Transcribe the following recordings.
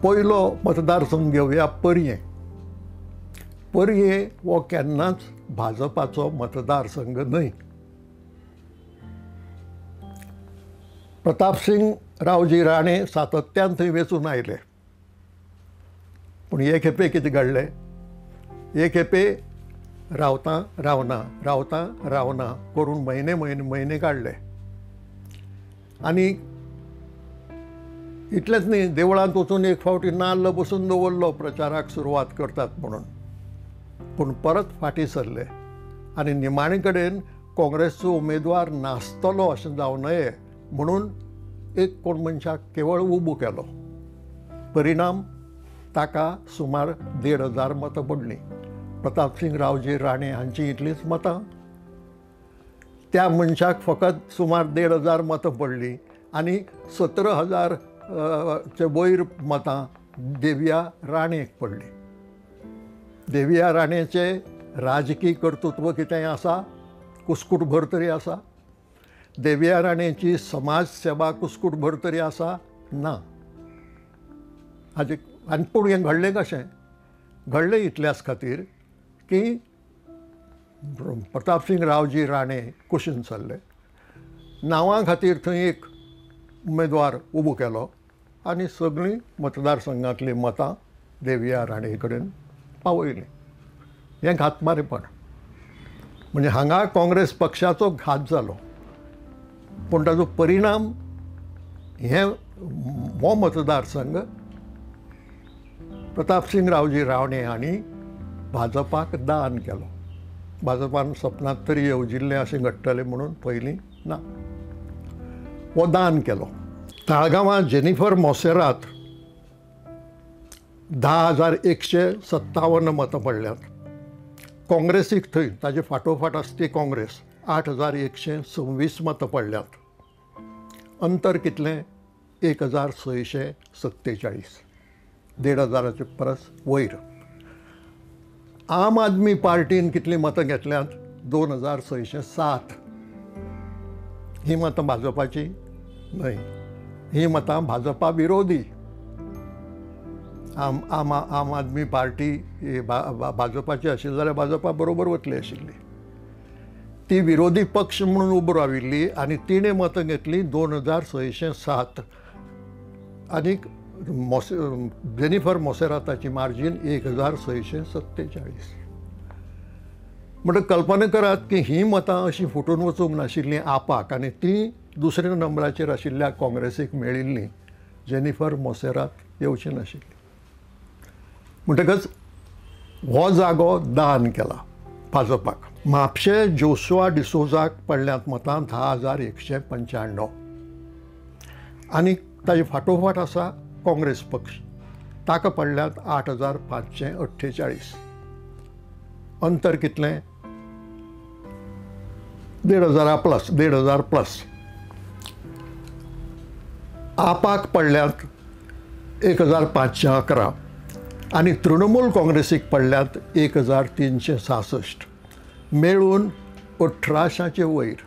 पयलो मतदारसंघ घेवया परये. परये हो केन्नाच भाजपाचो मतदारसंघ न्हय. प्रतापसिंग रावजी राणे सातत्यान थंय वेचून आयले. पूण हे खेपे कितें घडलें? हे खेपे रावता रावना करून म्हयने काडले. आनी इतलेंच न्ही, देवळांत वचून एक फावटी नाल्ल बसून दवरलो प्रचाराक सुरवात करतात म्हणून. पूण परत फाटीं सरले आनी निमाणे कडेन काँग्रेसचो उमेदवार नासतलो अशें जावं नये म्हणून एक कोण मनशाक केवळ उबो केलो. परिणाम ताका सुमार 1,500 मतां पडलीं. प्रतापसिंग रावजी राणे हांची इतलींच मतां. त्या मनशाक फकत सुमार 1,500 मतां पडलीं आनी 17,000 चे वयर मतां देविया राणेक पडलीं. देविया राणेचें राजकीय कर्तृत्व कितेंय आसा? कुस्कूट भर तरी आसा? देविया राणेची समाज सेवा कुस्कूट भर तरी आसा? ना. आनी पूण हें घडलें कशें? घडलें इतल्याच खातीर की प्रतापसिंग रावजी राणे कुशीन सरले. नांवा खातीर थंय एक उमेदवार उबो केलो आनी सगळीं मतदारसंघांतलीं मतां देविया राणे कडेन पावयलीं. हें घातमारेपण. म्हणजे हांगा काँग्रेस पक्षाचो घात जालो. पूण ताजो परिणाम हो मतदारसंघ प्रतापसिंग रावजी राणे हांणी भाजपाक दान केलो. भाजपान सपनांत तरी येवजिल्लें अशें घडटलें म्हणून पयलीं ना, हो दान केलो. ताळगांवां जेनिफर मोसेरात 10,157 मतां पडल्यात. काँग्रेसीक थंय ताजे फाटोफाट आसा ती काँग्रेस 8,126 मतां पडल्यात. अंतर कितलें? 1,647. 1,500 परस वयर. आम आदमी पार्टीन कितलीं मतां घेतल्यात? 2,607. ही मतां भाजपाची न्हय. ही मतां भाजपा विरोधी. आम आदमी पार्टी भाजपाची आशिल्ली जाल्यार भाजपा बरोबर वतली आशिल्ली. ती विरोधी पक्ष म्हणून उबो राविल्ली आनी तिणें मतां घेतलीं 2,607. आनीक जेनिफर मोसेराताची मार्जीन 1,647. म्हणटच कल्पना करात की ही मतां अशीं फुटून वचूंक नाशिल्लीं आपाक आनी ती दुसऱ्या नंबराचेर आशिल्ल्या काँग्रेसीक मेळिल्लीं. जेनिफर मोसेरात येवची नाशिल्ली. म्हणटकच हो जागो दान केला भाजपाक. म्हापशे जोशुआ डिसोजाक पडल्यात मतां 10,195. आनी ताजे फाटोफाट आसा काँग्रेस पक्ष. ताका पडल्यात 8,548. अंतर कितलें? 1,500 प्लस. आपाक पडल्यात 1,511 आनी तृणमूल काँग्रेसीक पडल्यात 1,366. मेळून 1,800चे वयर.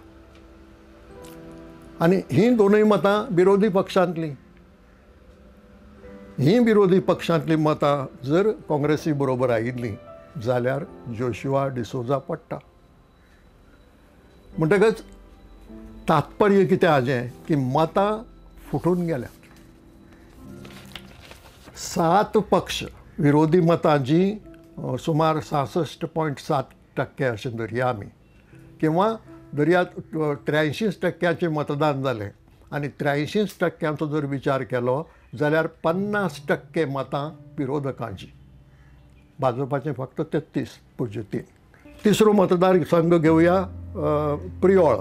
आनी ही दोनूय मतां विरोधी पक्षांतलीं. ही विरोधी पक्षांतलीं मतां जर काँग्रेसी बरोबर आयिल्लीं जाल्यार जोशुआ डिसोजा पडटा. म्हणटकच तात्पर्य कितें हाजें की मतां फुटून गेल्यात. 7 पक्ष विरोधी मतां जी सुमार 66.7% अशें धरया आमी, किंवा धरया 83% मतदान जालें आनी 83%चो जर विचार केलो जाल्यार 50% मतां विरोधकांची. भाजपाचें फक्त 33.3. तिसरो मतदारसंघ घेवया प्रियोळ.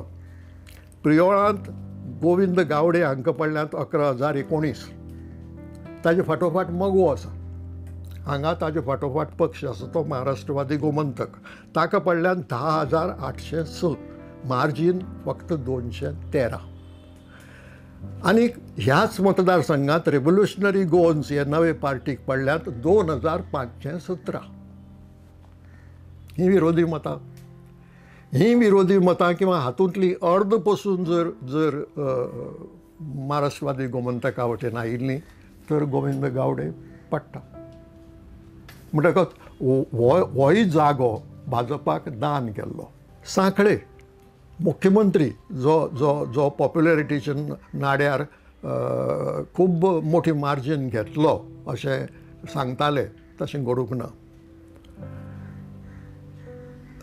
प्रियोळांत गोविंद गावडे हांकां पडल्यात 11,019. ताजे फाटोफाट मगो आसा. हांगा ताजे फाटोफाट पक्ष आसा तो महाराष्ट्रवादी गोमंतक. ताका पडल्यात 10,806. मार्जीन फक्त 213. आनी ह्याच मतदारसंघात रेव्होल्युशनरी गोवन्स हे नवे पार्टीक पडल्यात 2,517. ही विरोधी मतां. ही विरोधी मतां किंवा हातूंतली अर्द पसून जर महाराष्ट्रवादी गोमंतका वटेन आयिल्लीं तर गोविंद गावडे पडटा. म्हणटकच होय जागो भाजपाक दान केल्लो. सांखळे मुख्यमंत्री जो जो जो पॉप्युलॅरिटीच्या नाड्यार खूब मोठी मार्जीन घेतलो अशें सांगताले, तशें घडूंक ना.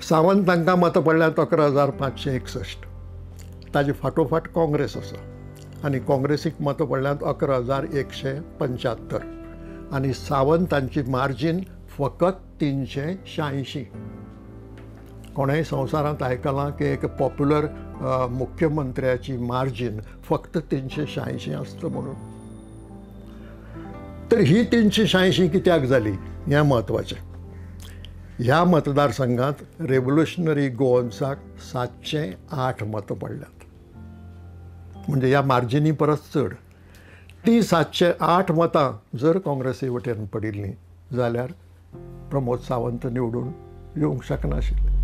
सावंत तांकां मतां पडल्यात 11,561. ताजे फाटोफाट काँग्रेस आसा आनी काँग्रेसीक मतां पडल्यात 11,175. आनी सावंतांची मार्जीन फकत 386. कोणेय संवसारांत आयकलां की एक पॉप्युलर मुख्यमंत्र्याची मार्जीन फक्त 386 आसता म्हणून. तर ही 386 कित्याक जाली हें म्हत्वाचें. ह्या मतदारसंघात रेव्होल्युशनरी गोवन्साक 708 मतां पडल्यात, म्हणजे ह्या मार्जिनी परस चड. ती 708 मतां जर काँग्रेसी वटेन पडिल्लीं जाल्यार प्रमोद सावंत निवडून येवंक शकनाशिल्ले.